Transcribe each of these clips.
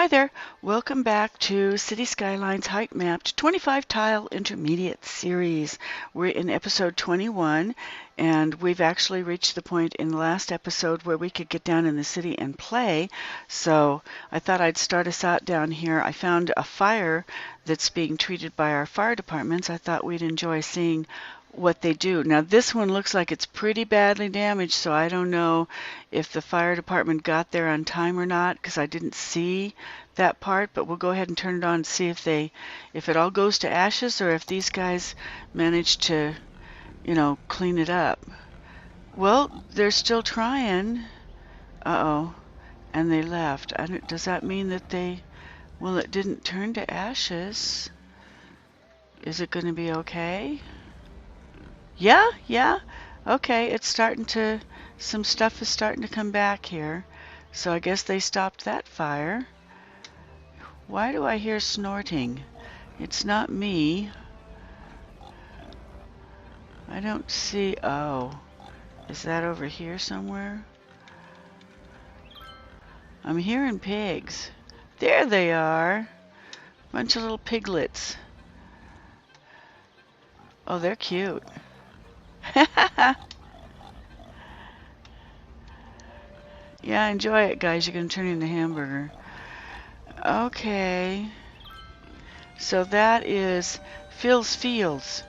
Hi there, welcome back to City Skylines HeightMapped 25 Tile Intermediate Series. We're in episode 21, and we've actually reached the point in the last episode where we could get down in the city and play. So I thought I'd start us out down here. I found a fire that's being treated by our fire departments. I thought we'd enjoy seeing what they do. Now this one looks like it's pretty badly damaged, so I don't know if the fire department got there on time or not, because I didn't see that part, but we'll go ahead and turn it on and see if it all goes to ashes or if these guys manage to, clean it up. Well, they're still trying. Uh-oh. And they left. Does that mean that well, it didn't turn to ashes? Is it going to be okay? Yeah. Okay, it's starting to, some stuff is starting to come back here. So I guess they stopped that fire. Why do I hear snorting? It's not me. I don't see, oh, is that over here somewhere? I'm hearing pigs. There they are. Bunch of little piglets. Oh, they're cute. Yeah, enjoy it, guys. You're going to turn into a hamburger. Okay. So that is Phil's Fields,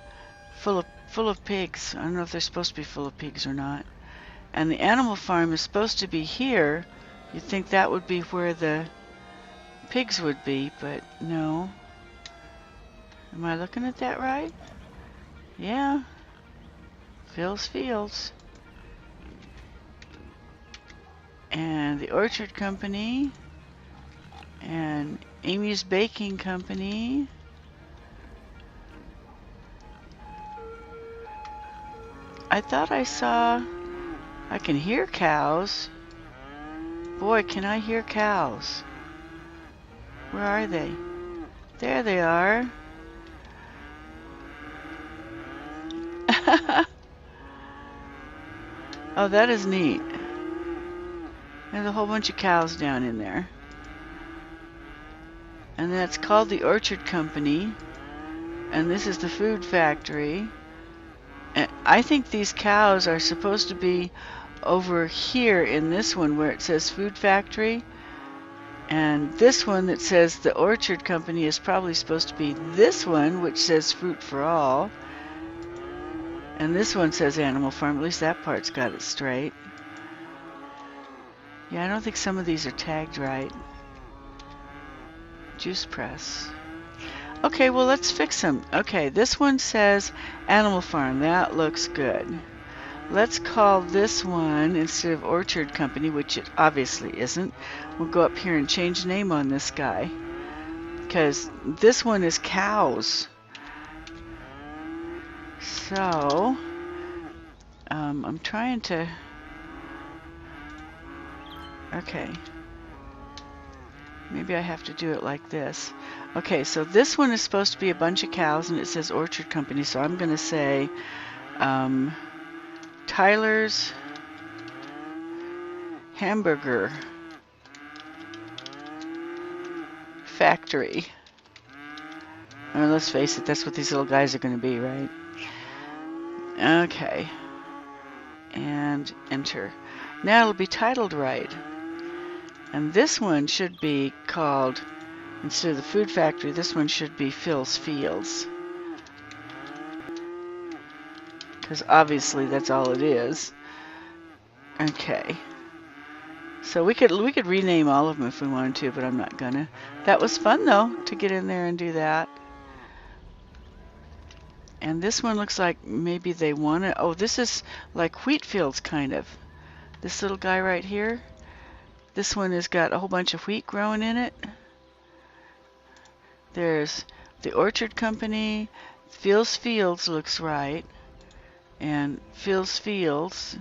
full of pigs. I don't know if they're supposed to be full of pigs or not. And the animal farm is supposed to be here. You'd think that would be where the pigs would be, but no. Am I looking at that right? Yeah. Phil's Fields. And the Orchard Company. And Amy's Baking Company. I thought I saw, I can hear cows. Boy, can I hear cows. Where are they? There they are. Oh, that is neat. There's a whole bunch of cows down in there. And that's called the Orchard Company. And this is the food factory. And I think these cows are supposed to be over here in this one where it says food factory. And this one that says the Orchard Company is probably supposed to be this one, which says fruit for all. And this one says animal farm. At least that part's got it straight. Yeah, I don't think some of these are tagged right. Juice press. Okay, well, let's fix them. Okay, this one says animal farm. That looks good. Let's call this one, instead of Orchard Company, which it obviously isn't, we'll go up here and change the name on this guy. Because this one is cows. So, I'm trying to... Okay. Maybe I have to do it like this. Okay, so this one is supposed to be a bunch of cows, and it says Orchard Company, so I'm going to say Tyler's Hamburger Factory. Let's face it, that's what these little guys are going to be, right? Okay. And enter. Now it'll be titled right. And this one should be called, instead of the food factory, this one should be Phil's Fields. Because obviously that's all it is. Okay. So we could rename all of them if we wanted to, but I'm not gonna. That was fun though, to get in there and do that. And this one looks like maybe they want to, oh, this is like wheat fields kind of. This little guy right here. This one has got a whole bunch of wheat growing in it. There's the Orchard Company. Phil's Fields looks right. And Phil's Fields.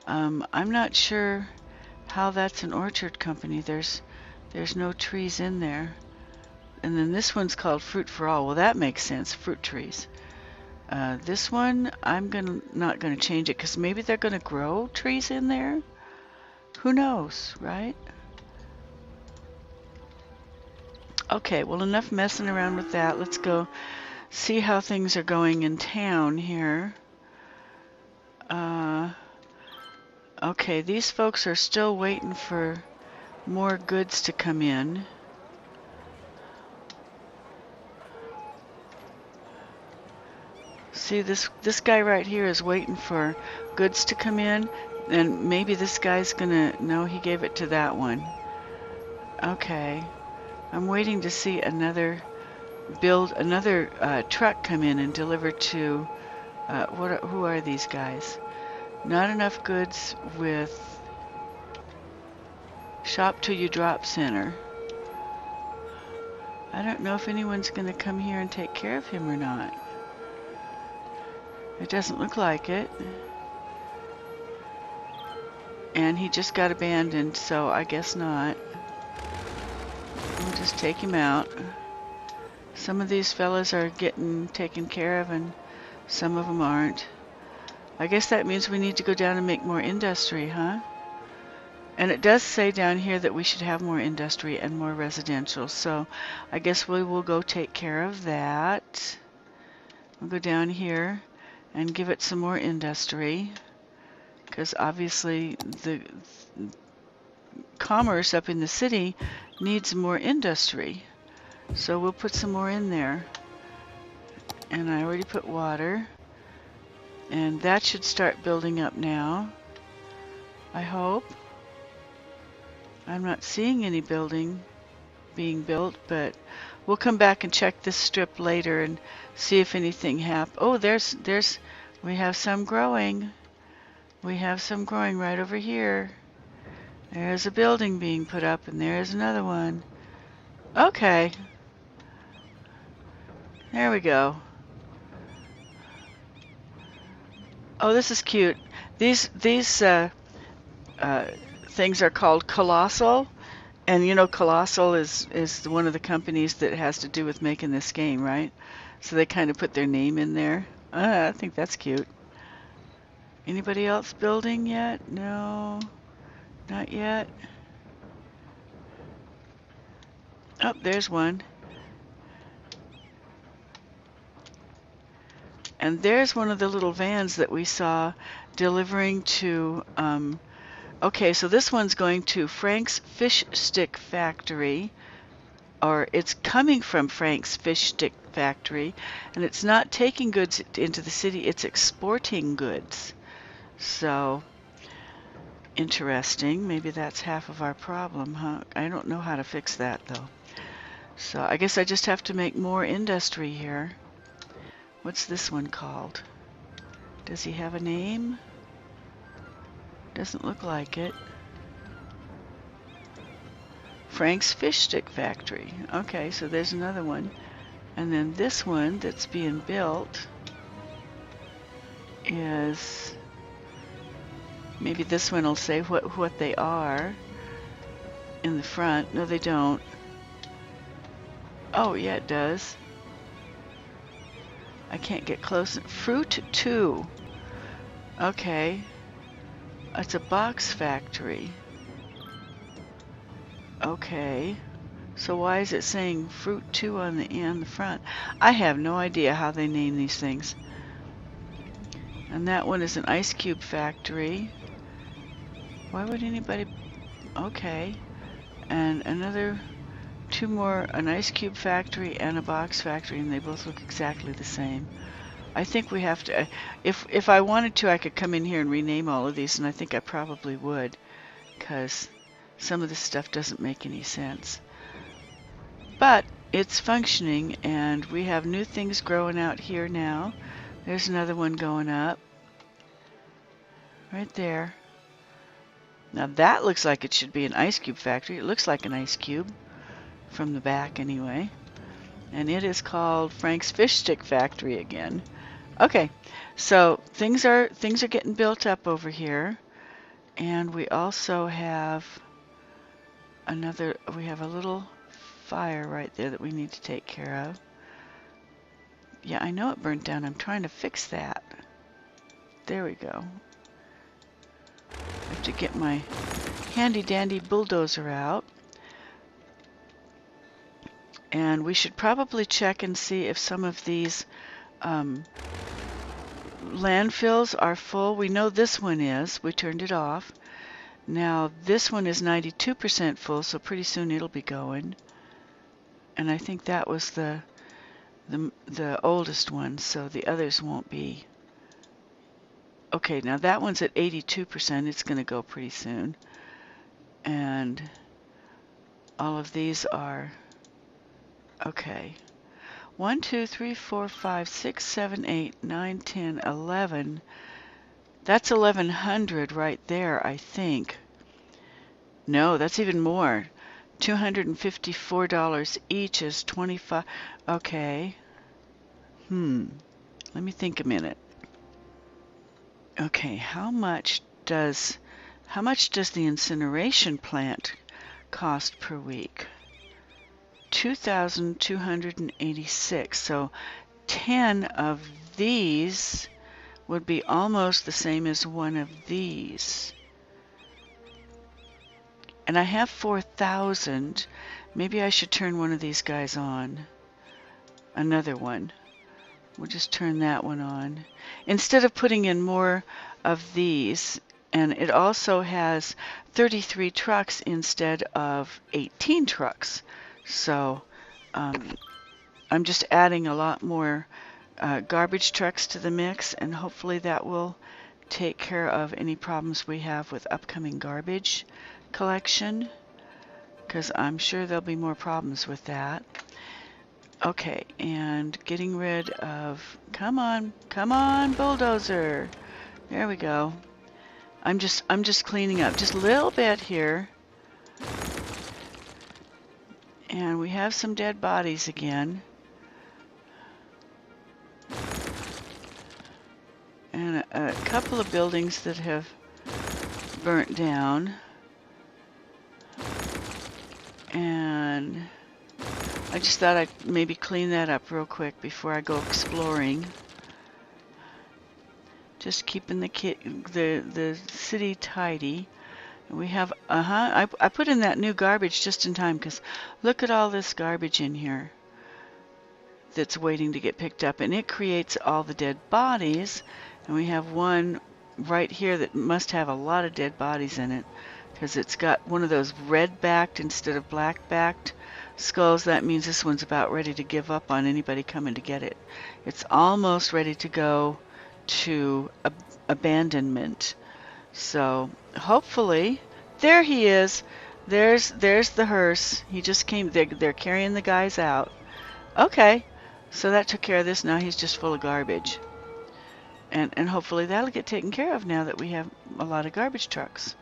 I'm not sure how that's an Orchard Company. There's no trees in there. And then this one's called Fruit for All. Well, that makes sense. Fruit trees. This one, I'm not gonna change it because maybe they're gonna grow trees in there. Who knows, right? Okay, well, enough messing around with that. Let's go see how things are going in town here. Okay, these folks are still waiting for more goods to come in. See, this guy right here is waiting for goods to come in, and maybe this guy's gonna... No, he gave it to that one. Okay, I'm waiting to see another truck come in and deliver to who are these guys? Not enough goods with shop till you drop center. I don't know if anyone's going to come here and take care of him or not. It doesn't look like it. And he just got abandoned, so I guess not. We'll just take him out. Some of these fellas are getting taken care of and some of them aren't. I guess that means we need to go down and make more industry, huh? And it does say down here that we should have more industry and more residential, so I guess we will go take care of that. We'll go down here and give it some more industry, because obviously the commerce up in the city needs more industry. So we'll put some more in there. And I already put water. And that should start building up now, I hope. I'm not seeing any building being built, but we'll come back and check this strip later and see if anything happened. Oh, we have some growing. We have some growing right over here. There's a building being put up, and there's another one. Okay. There we go. Oh, this is cute. These things are called Colossal, and you know Colossal is one of the companies that has to do with making this game, right? So they kind of put their name in there. I think that's cute. Anybody else building yet? No, not yet. Oh, there's one. And there's one of the little vans that we saw delivering to, okay, so this one's going to Frank's Fish Stick Factory, or it's coming from Frank's Fish Stick Factory, and it's not taking goods into the city, it's exporting goods. So, interesting. Maybe that's half of our problem, huh? I don't know how to fix that, though. So I guess I just have to make more industry here. What's this one called? Does he have a name? Doesn't look like it. Frank's Fish Stick Factory. Okay, so there's another one. And then this one that's being built is... Maybe this one will say what they are in the front. No, they don't. Oh, yeah, it does. I can't get close. Fruit 2. Okay. It's a box factory. Okay. So why is it saying Fruit 2 on the front? I have no idea how they name these things. And that one is an ice cube factory. Why would anybody... Okay. And another... 2 more, an ice cube factory and a box factory, and they both look exactly the same. I think we have to... If I wanted to, I could come in here and rename all of these, and I think I probably would, because some of this stuff doesn't make any sense. But it's functioning, and we have new things growing out here now. There's another one going up. Right there. Now that looks like it should be an ice cube factory. It looks like an ice cube. From the back anyway. And it is called Frank's Fish Stick Factory again. Okay, so things are getting built up over here. And we also have we have a little fire right there that we need to take care of. Yeah, I know it burnt down. I'm trying to fix that. There we go. I have to get my handy dandy bulldozer out. And we should probably check and see if some of these landfills are full. We know this one is. We turned it off. Now this one is 92% full, so pretty soon it'll be going. And I think that was the oldest one, so the others won't be. Okay, now that one's at 82%. It's going to go pretty soon. And all of these are okay. 1, 2, 3, 4, 5, 6, 7, 8, 9, 10, 11. That's 1,100 right there, I think. No, that's even more. $254 each is 25. Okay. Let me think a minute. Okay, how much does the incineration plant cost per week? 2,286. So 10 of these would be almost the same as one of these. And I have 4,000. Maybe I should turn one of these guys on. Another one. We'll just turn that one on. Instead of putting in more of these, and it also has 33 trucks instead of 18 trucks. So I'm just adding a lot more garbage trucks to the mix, and hopefully that will take care of any problems we have with upcoming garbage collection, because I'm sure there'll be more problems with that. Okay, and getting rid of, come on, bulldozer. There we go. I'm just cleaning up just a little bit here. And we have some dead bodies again. And a couple of buildings that have burnt down. And I just thought I'd maybe clean that up real quick before I go exploring. Just keeping the city tidy. And we have, I put in that new garbage just in time, because look at all this garbage in here that's waiting to get picked up. And it creates all the dead bodies. And we have one right here that must have a lot of dead bodies in it, because it's got one of those red-backed instead of black-backed skulls. That means this one's about ready to give up on anybody coming to get it. It's almost ready to go to abandonment. So hopefully, there he is. There's the hearse. He just came. They're carrying the guys out. Okay, so that took care of this. Now he's just full of garbage. And hopefully that'll get taken care of now that we have a lot of garbage trucks.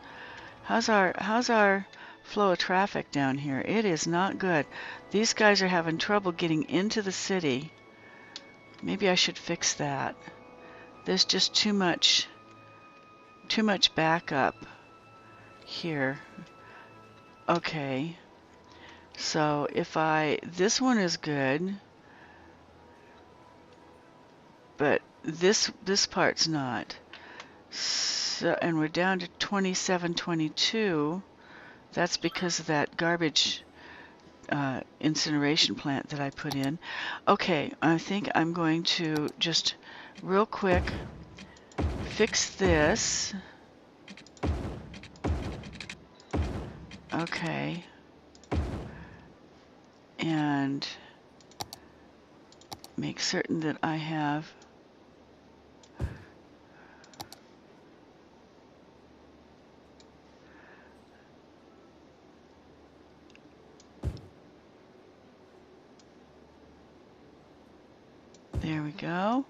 How's our flow of traffic down here? It is not good. These guys are having trouble getting into the city. Maybe I should fix that. There's just too much backup here. Okay. So if this one is good, but this part's not. So, and we're down to 2722. That's because of that garbage incineration plant that I put in. Okay, I think I'm going to just real quick fix this. Okay. And make certain that I have there we go.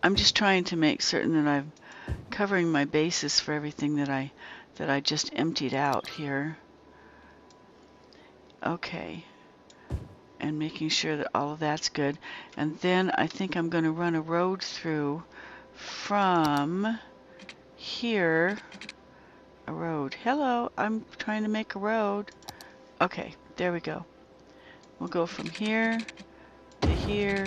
I'm just trying to make certain that I'm covering my bases for everything that I just emptied out here. Okay. And making sure that all of that's good. And then I think I'm going to run a road through from here. A road. Hello, I'm trying to make a road. Okay, there we go. We'll go from here to here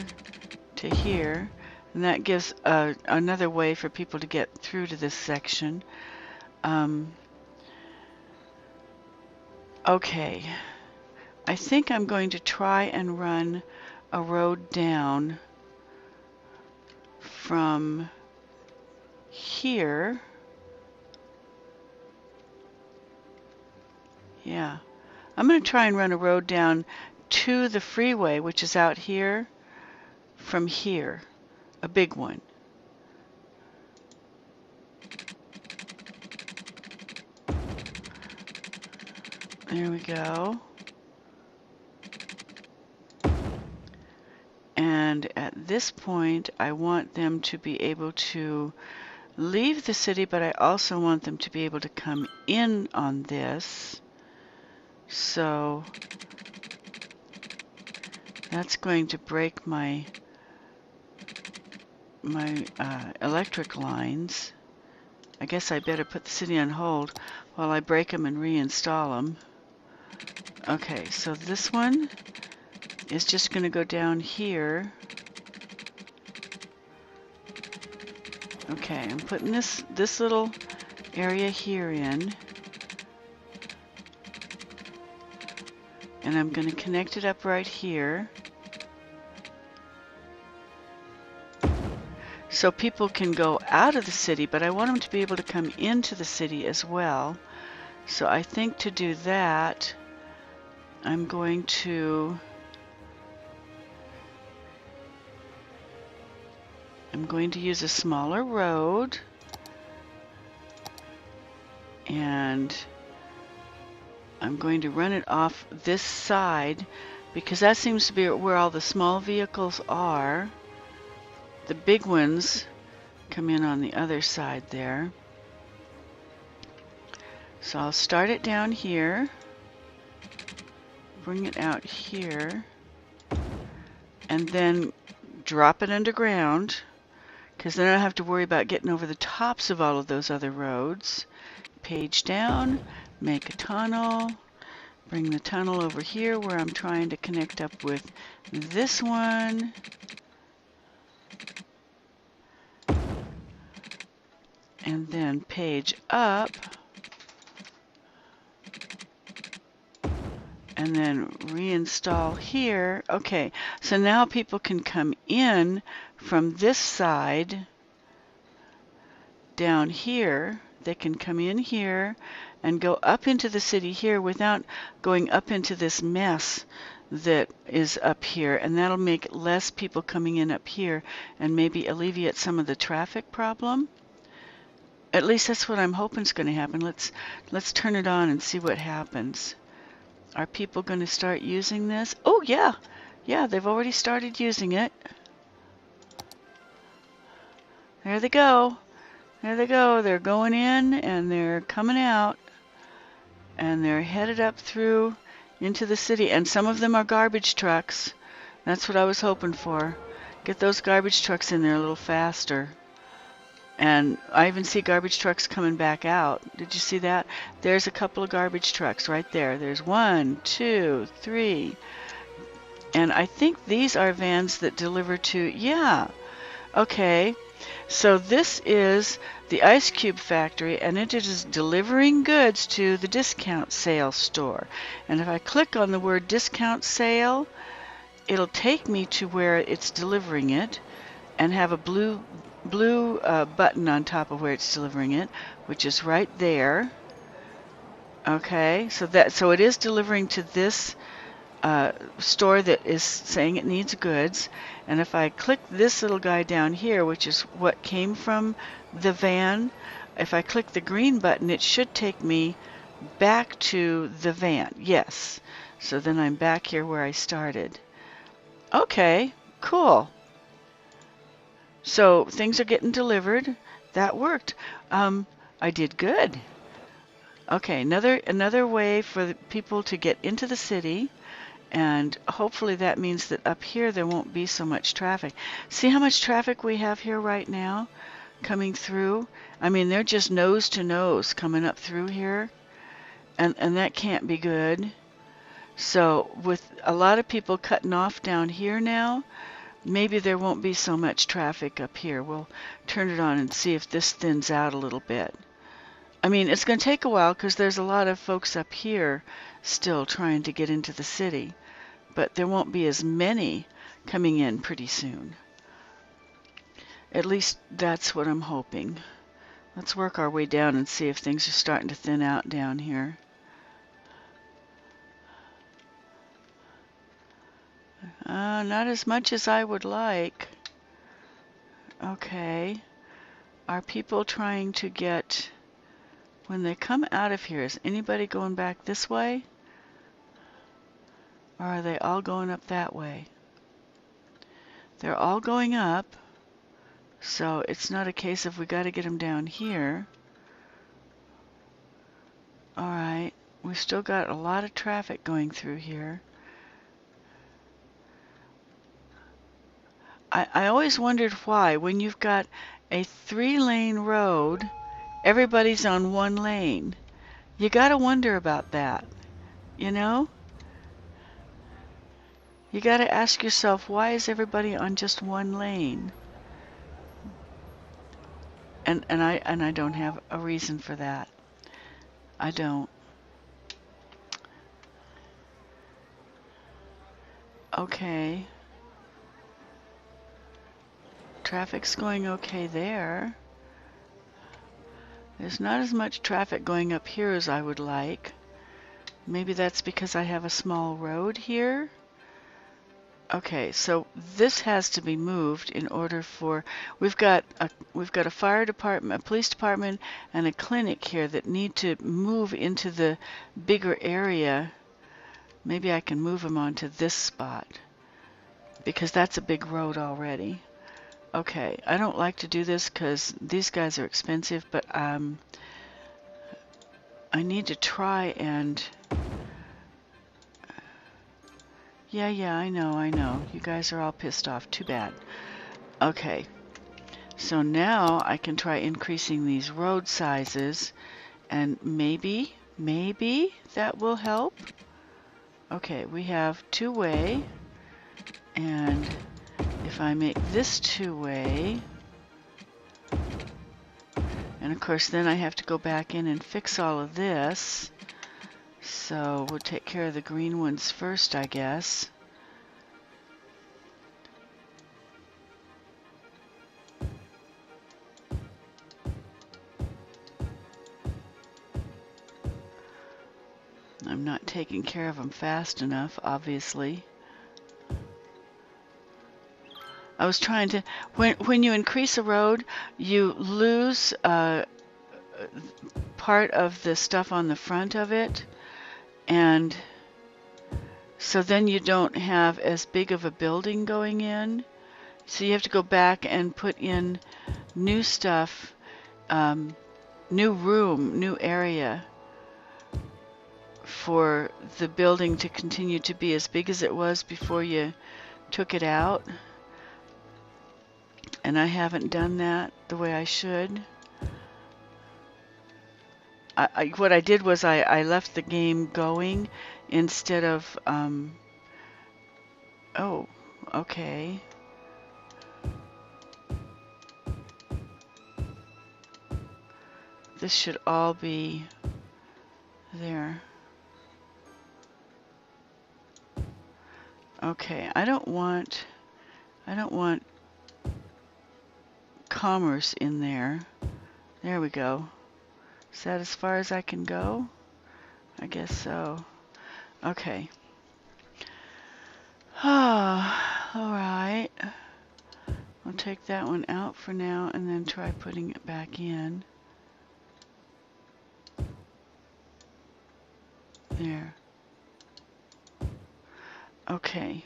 to here. And that gives another way for people to get through to this section. Okay. I think I'm going to try and run a road down from here. Yeah, I'm going to try and run a road down to the freeway, which is out here, from here, a big one. There we go. And at this point, I want them to be able to leave the city, but I also want them to be able to come in on this. So that's going to break my electric lines. I guess I better put the city on hold while I break them and reinstall them. Okay, so this one is just going to go down here. Okay, I'm putting this little area here in. And I'm going to connect it up right here. So people can go out of the city, but I want them to be able to come into the city as well. So I think to do that, I'm going to use a smaller road, and I'm going to run it off this side because that seems to be where all the small vehicles are. The big ones come in on the other side there. So I'll start it down here, bring it out here, and then drop it underground, because then I don't have to worry about getting over the tops of all of those other roads. Page down, make a tunnel, bring the tunnel over here where I'm trying to connect up with this one. And then page up, and then reinstall here. Okay, so now people can come in from this side down here. They can come in here and go up into the city here without going up into this mess that is up here, and that'll make less people coming in up here and maybe alleviate some of the traffic problem. At least that's what I'm hoping is going to happen. Let's turn it on and see what happens. Are people going to start using this? Oh yeah, yeah, they've already started using it. There they go. There they go. They're going in and they're coming out, and they're headed up through into the city. And some of them are garbage trucks. That's what I was hoping for. Get those garbage trucks in there a little faster. And I even see garbage trucks coming back out. Did you see that? There's a couple of garbage trucks right there. There's 1, 2, 3. And I think these are vans that deliver to, yeah. Okay. So this is the Ice Cube factory, and it is delivering goods to the discount sale store. And if I click on the word discount sale, it'll take me to where it's delivering it and have a blue button on top of where it's delivering it, which is right there. Okay, so it is delivering to this store that is saying it needs goods. And if I click this little guy down here, which is what came from the van, if I click the green button, it should take me back to the van. Yes. So then I'm back here where I started. Okay, cool. So things are getting delivered. That worked. I did good. Okay, another way for the people to get into the city, and hopefully that means that up here there won't be so much traffic. See how much traffic we have here right now coming through? I mean, they're just nose to nose coming up through here, and that can't be good. So with a lot of people cutting off down here now, maybe there won't be so much traffic up here. We'll turn it on and see if this thins out a little bit. I mean, it's going to take a while because there's a lot of folks up here still trying to get into the city, but there won't be as many coming in pretty soon. At least that's what I'm hoping. Let's work our way down and see if things are starting to thin out down here. Not as much as I would like. Okay. Are people trying to get... When they come out of here, is anybody going back this way? Or are they all going up that way? They're all going up. So it's not a case of we got to get them down here. Alright. We've still got a lot of traffic going through here. I always wondered why, when you've got a 3-lane road, everybody's on 1 lane. You gotta wonder about that, you know? You gotta ask yourself, why is everybody on just 1 lane? And I don't have a reason for that. I don't. Okay. Traffic's going okay there. There's not as much traffic going up here as I would like. Maybe that's because I have a small road here. Okay, so this has to be moved in order for... We've got a fire department, a police department, and a clinic here that need to move into the bigger area. Maybe I can move them onto this spot, because that's a big road already. Okay, I don't like to do this because these guys are expensive, but I need to try and... Yeah, I know. You guys are all pissed off. Too bad. Okay, so now I can try increasing these road sizes, and maybe that will help. Okay, we have 2-way, and if I make this 2-way, and of course then I have to go back in and fix all of this. So we'll take care of the green ones first, I guess. I'm not taking care of them fast enough, obviously. I was trying to... When you increase a road, you lose part of the stuff on the front of it. And so then you don't have as big of a building going in. So you have to go back and put in new stuff, new room, new area for the building to continue to be as big as it was before you took it out. And I haven't done that the way I should. What I did was I left the game going instead of... oh, okay. This should all be there. Okay, I don't want commerce in there. There we go. Is that as far as I can go? I guess so. Okay. Alright. I'll take that one out for now and then try putting it back in. There. Okay.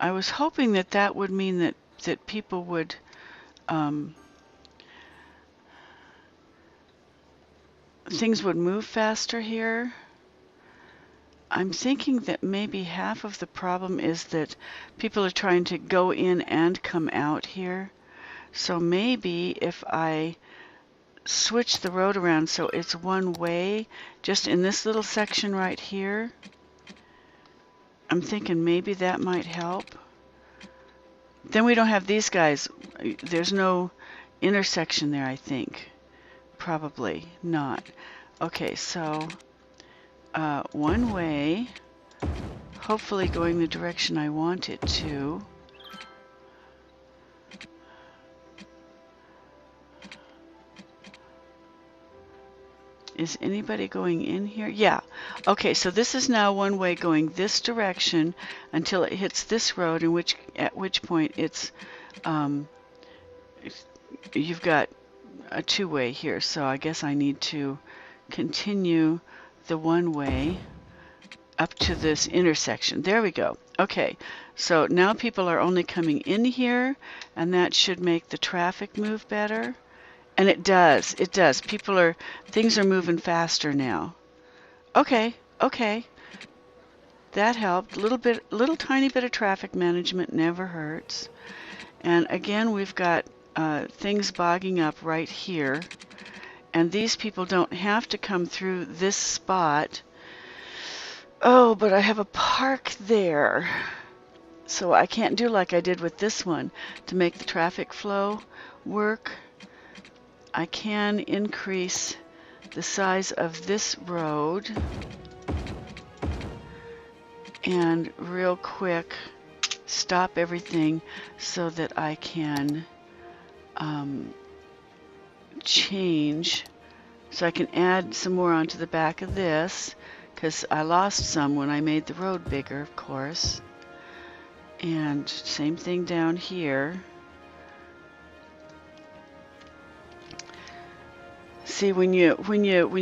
I was hoping that that would mean that people would things would move faster here. I'm thinking that maybe half of the problem is that people are trying to go in and come out here. So maybe if I switch the road around so it's 1 way, just in this little section right here, I'm thinking maybe that might help. Then we don't have these guys. There's no intersection there, I think. Probably not. Okay, so one way, hopefully going the direction I want it to. Is anybody going in here? Yeah. Okay, so this is now one way going this direction until it hits this road, at which point you've got a two-way here. So I guess I need to continue the one way up to this intersection. There we go. Okay, so now people are only coming in here, and that should make the traffic move better. And it does. It does. Things are moving faster now. Okay, okay. That helped. Little tiny bit of traffic management never hurts. And again, we've got things bogging up right here. And these people don't have to come through this spot. Oh, but I have a park there. So I can't do like I did with this one to make the traffic flow work. I can increase the size of this road and real quick stop everything so that I can change, so I can add some more onto the back of this, because I lost some when I made the road bigger, of course. And same thing down here. See, when you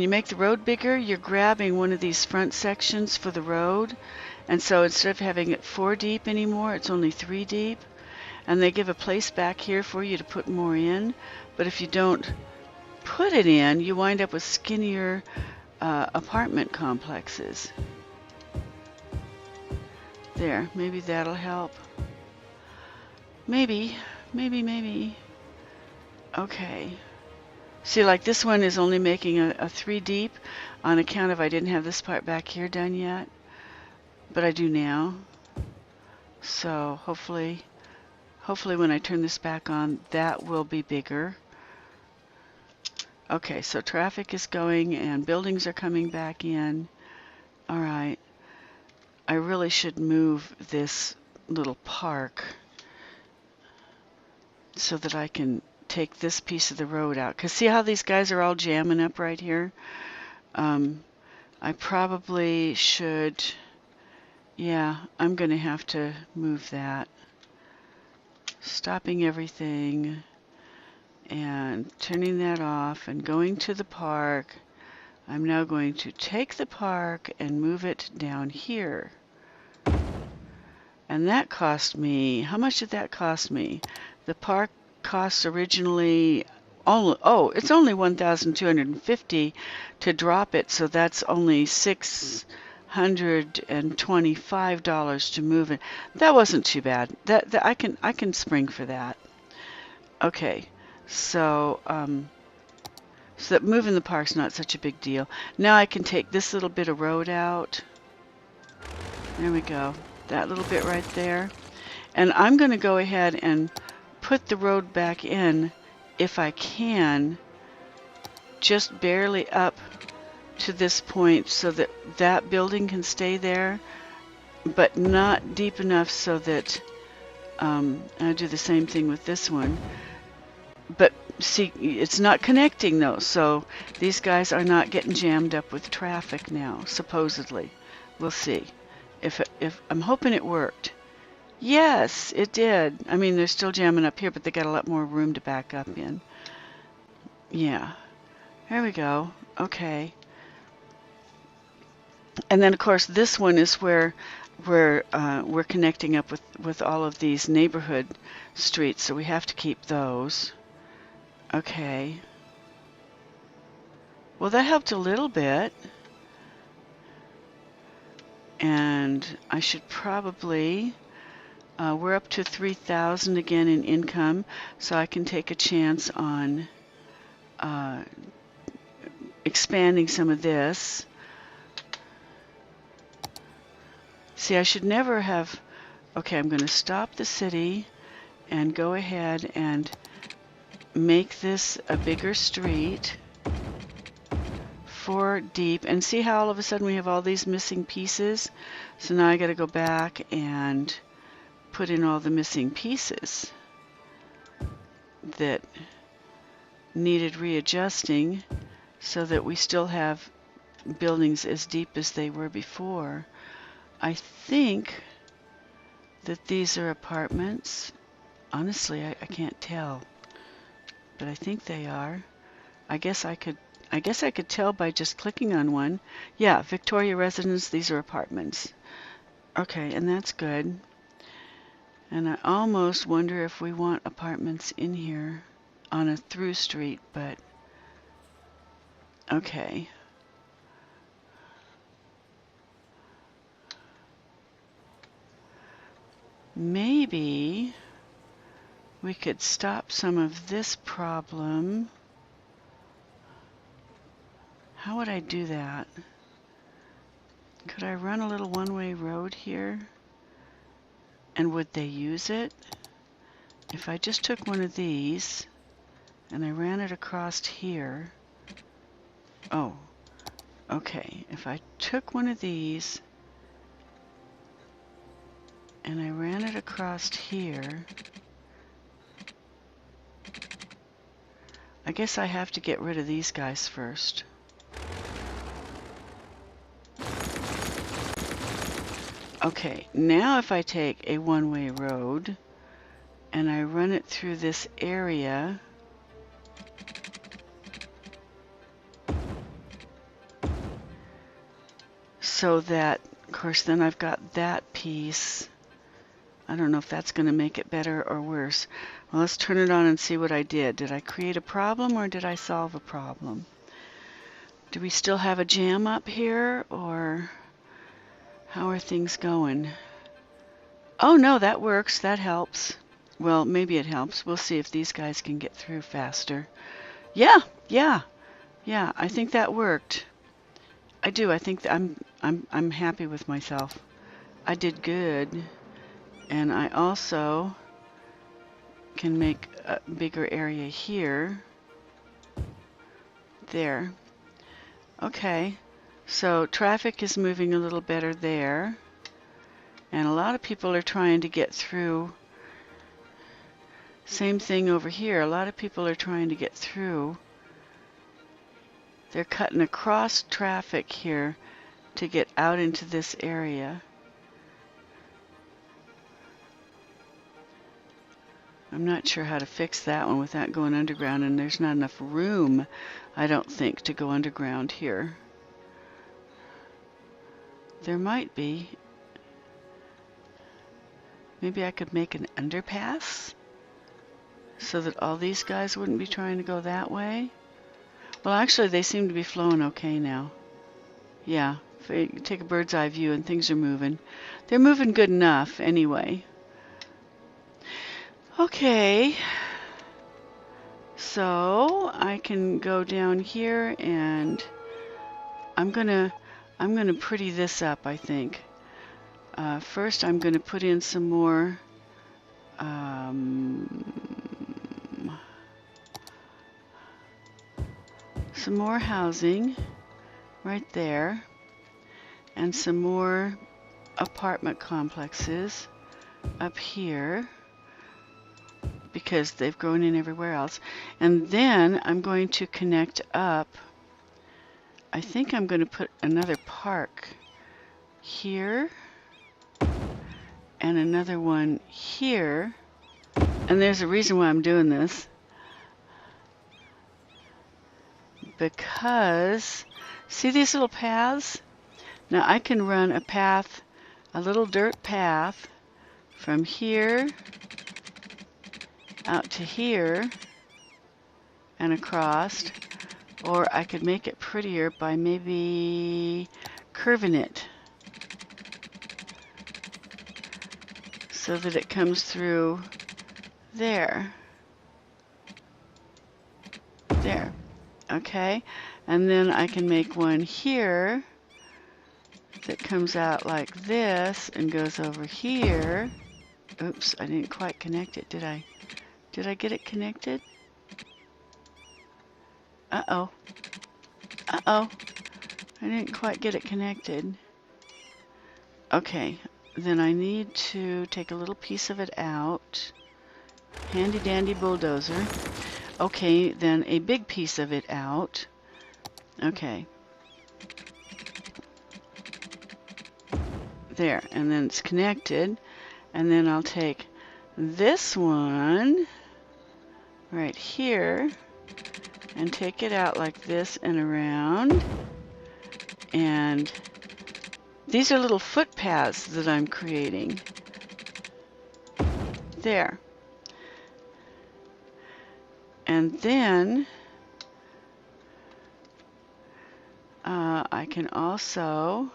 make the road bigger, you're grabbing one of these front sections for the road, and so instead of having it 4 deep anymore, it's only 3 deep. And they give a place back here for you to put more in, but if you don't put it in, you wind up with skinnier apartment complexes. There, maybe that'll help. Maybe. Okay. See, like this one is only making a 3 deep on account of I didn't have this part back here done yet, but I do now. So hopefully when I turn this back on, that will be bigger. Okay, so traffic is going and buildings are coming back in. All right. I really should move this little park so that I can take this piece of the road out. Because see how these guys are all jamming up right here? I probably should, yeah, I'm going to have to move that. Stopping everything and turning that off and going to the park. I'm now going to take the park and move it down here. And that cost me, how much did that cost me? The park costs originally, it's only $1,250 to drop it, so that's only $625 to move it. That wasn't too bad. That I can spring for that. Okay, so so that moving the park's not such a big deal. Now I can take this little bit of road out. There we go. That little bit right there. And I'm going to go ahead and put the road back in, if I can, just barely up to this point so that that building can stay there, but not deep enough so that I do the same thing with this one. But see, it's not connecting though, so these guys are not getting jammed up with traffic now, supposedly. We'll see. If I'm hoping it worked. Yes, it did. I mean, they're still jamming up here, but they got a lot more room to back up in. Yeah. There we go. Okay. And then, of course, this one is where we're connecting up with all of these neighborhood streets, so we have to keep those. Okay. Well, that helped a little bit. And I should probably... we're up to 3,000 again in income, so I can take a chance on expanding some of this. See, I should never have... Okay, I'm going to stop the city and go ahead and make this a bigger street 4 deep, and see how all of a sudden we have all these missing pieces? So now I got to go back and put in all the missing pieces that needed readjusting so that we still have buildings as deep as they were before. I think that these are apartments. Honestly, I can't tell, but I think they are. I guess I could tell by just clicking on one. Yeah, Victoria Residence, these are apartments. Okay, and that's good. And I almost wonder if we want apartments in here on a through street, but okay. Maybe we could stop some of this problem. How would I do that? Could I run a little one-way road here? And would they use it? If I just took one of these and I ran it across here. Oh, okay. If I took one of these and I ran it across here, I guess I have to get rid of these guys first. Okay, now if I take a one-way road and I run it through this area, so that, of course, then I've got that piece. I don't know if that's going to make it better or worse. Well, let's turn it on and see what I did. Did I create a problem or did I solve a problem? Do we still have a jam up here, or how are things going? Oh no, that works. That helps. Well, maybe it helps. We'll see if these guys can get through faster. Yeah, I think that worked. I do. I think that I'm happy with myself. I did good. And I also can make a bigger area here. There. Okay. So traffic is moving a little better there. And a lot of people are trying to get through. Same thing over here. A lot of people are trying to get through. They're cutting across traffic here to get out into this area. I'm not sure how to fix that one without going underground, and there's not enough room, I don't think, to go underground here. There might be. Maybe I could make an underpass so that all these guys wouldn't be trying to go that way. Well, actually, they seem to be flowing okay now. Yeah, if you take a bird's eye view and things are moving. They're moving good enough anyway. Okay, so I can go down here and I'm gonna pretty this up, I think. First, I'm gonna put in some more housing right there, and some more apartment complexes up here, because they've grown in everywhere else. And then I'm going to connect up. I think I'm going to put another park here and another one here. And there's a reason why I'm doing this. Because, see these little paths? Now I can run a path, a little dirt path, from here out to here and across, or I could make it prettier by maybe curving it so that it comes through there. There. Okay, and then I can make one here that comes out like this and goes over here. Oops, I didn't quite connect it, did I? Did I get it connected? Uh-oh. Uh-oh. I didn't quite get it connected. Okay, then I need to take a little piece of it out. Handy dandy bulldozer. Okay, then a big piece of it out. Okay. There, and then it's connected. And then I'll take this one right here and take it out like this and around. And these are little footpaths that I'm creating. There. And then I can also,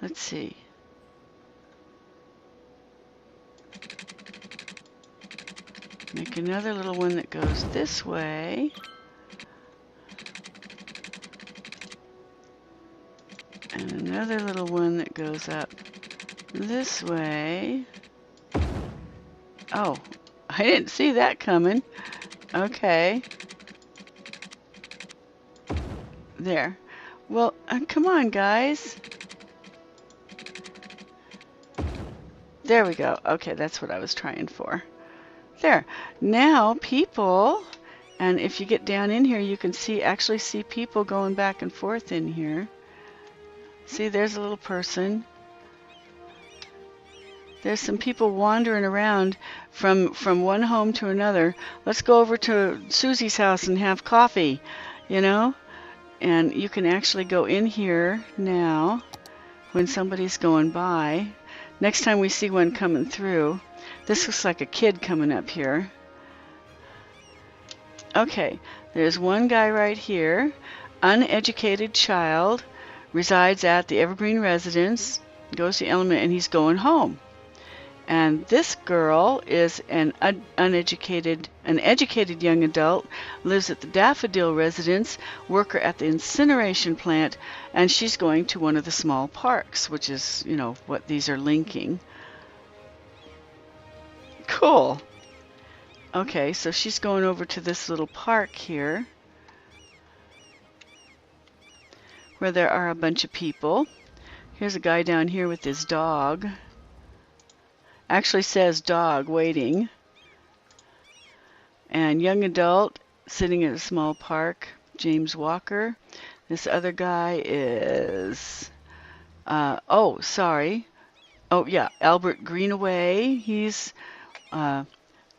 let's see. Make another little one that goes this way. And another little one that goes up this way. Oh, I didn't see that coming. Okay. There. Well, come on, guys. There we go. Okay, that's what I was trying for. There. Now, people, and if you get down in here, you can actually see people going back and forth in here. See, there's a little person. There's some people wandering around from one home to another. Let's go over to Susie's house and have coffee, you know? And you can actually go in here now when somebody's going by. Next time we see one coming through. This looks like a kid coming up here. Okay, there's one guy right here. Uneducated child, resides at the Evergreen residence, goes to Element, and he's going home. And this girl is an educated young adult, lives at the Daffodil residence, worker at the incineration plant, and she's going to one of the small parks, which is, you know, what these are linking. Cool. Okay, so she's going over to this little park here, where there are a bunch of people. Here's a guy down here with his dog. Actually says dog waiting. And young adult sitting at a small park, James Walker. This other guy is, oh, sorry. Oh, yeah, Albert Greenaway. He's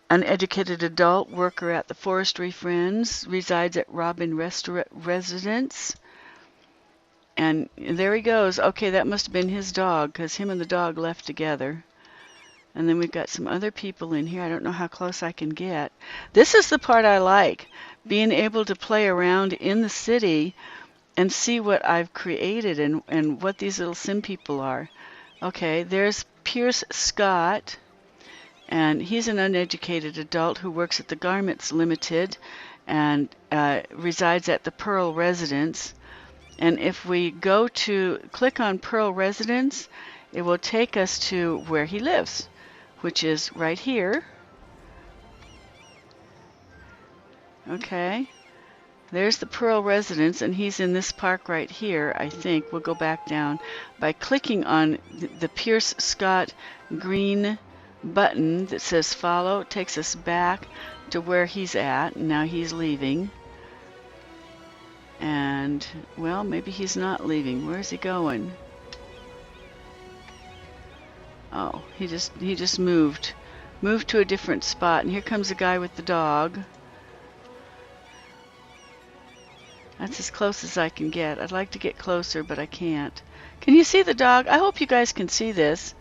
uneducated adult, worker at the Forestry Friends, resides at Robin Residence. And there he goes. Okay, that must have been his dog, because him and the dog left together. And then we've got some other people in here. I don't know how close I can get. This is the part I like, being able to play around in the city and see what I've created and what these little sim people are. Okay, there's Pierce Scott, and he's an uneducated adult who works at the Garments Limited and resides at the Pearl Residence. And if we go to click on Pearl Residence, it will take us to where he lives, which is right here. Okay, there's the Pearl Residence, and he's in this park right here, I think. We'll go back down by clicking on the Pierce Scott green button that says follow. It takes us back to where he's at, and now he's leaving. And, well, maybe he's not leaving. Where's he going? Oh, he just moved to a different spot. And here comes a guy with the dog. That's as close as I can get. I'd like to get closer, but I can't. Can you see the dog? I hope you guys can see this.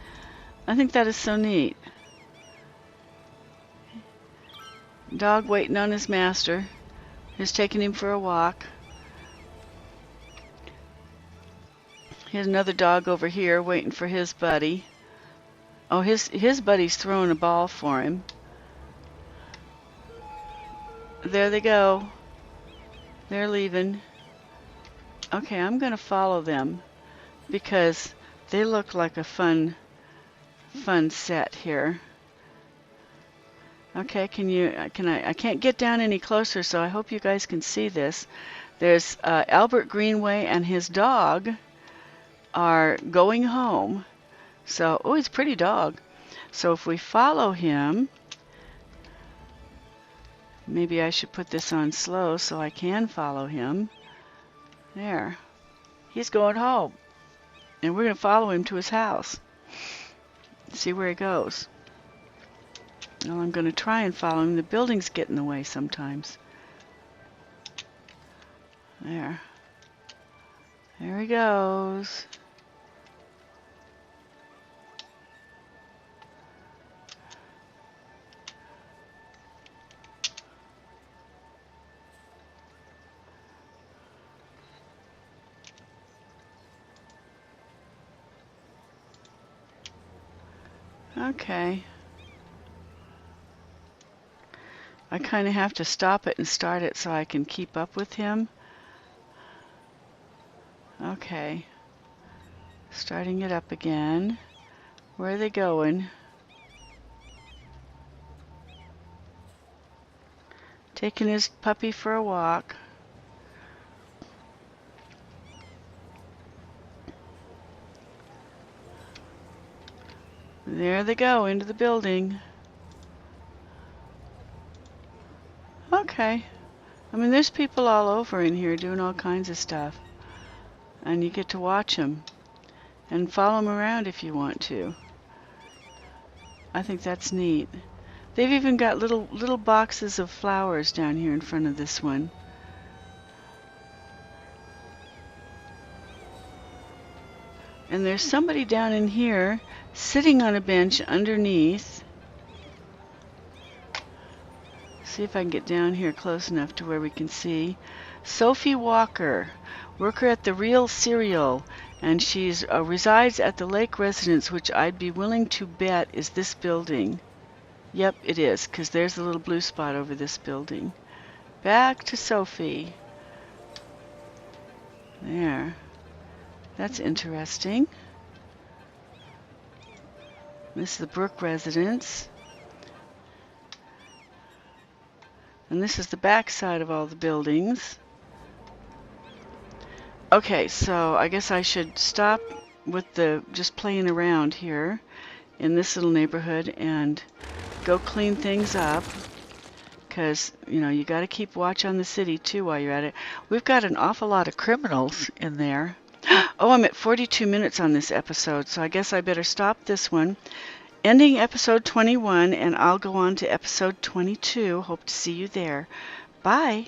I think that is so neat. Dog waiting on his master. He's taking him for a walk. Here's another dog over here waiting for his buddy. Oh, his buddy's throwing a ball for him. There they go. They're leaving. Okay, I'm going to follow them because they look like a fun set here. Okay, I can't get down any closer, so I hope you guys can see this. There's Albert Greenway and his dog are going home. So, oh, he's a pretty dog. So if we follow him, maybe I should put this on slow so I can follow him. There. He's going home. And we're going to follow him to his house. See where he goes. Well, I'm going to try and follow him. The buildings get in the way sometimes. There. There he goes. Okay. I kind of have to stop it and start it so I can keep up with him. Okay. Starting it up again. Where are they going? Taking his puppy for a walk. There they go, into the building. Okay. I mean, there's people all over in here doing all kinds of stuff. And you get to watch them. And follow them around if you want to. I think that's neat. They've even got little boxes of flowers down here in front of this one. And there's somebody down in here sitting on a bench underneath. See if I can get down here close enough to where we can see. Sophie Walker, worker at the Real Cereal, and she's resides at the Lake Residence, which I'd be willing to bet is this building. Yep, it is, because there's a little blue spot over this building. Back to Sophie. There. That's interesting. This is the Brook Residence. And this is the back side of all the buildings. Okay, so I guess I should stop with the just playing around here in this little neighborhood and go clean things up, because you got to keep watch on the city too while you're at it. We've got an awful lot of criminals in there. Oh, I'm at 42 minutes on this episode, so I guess I better stop this one. Ending episode 21, and I'll go on to episode 22. Hope to see you there. Bye.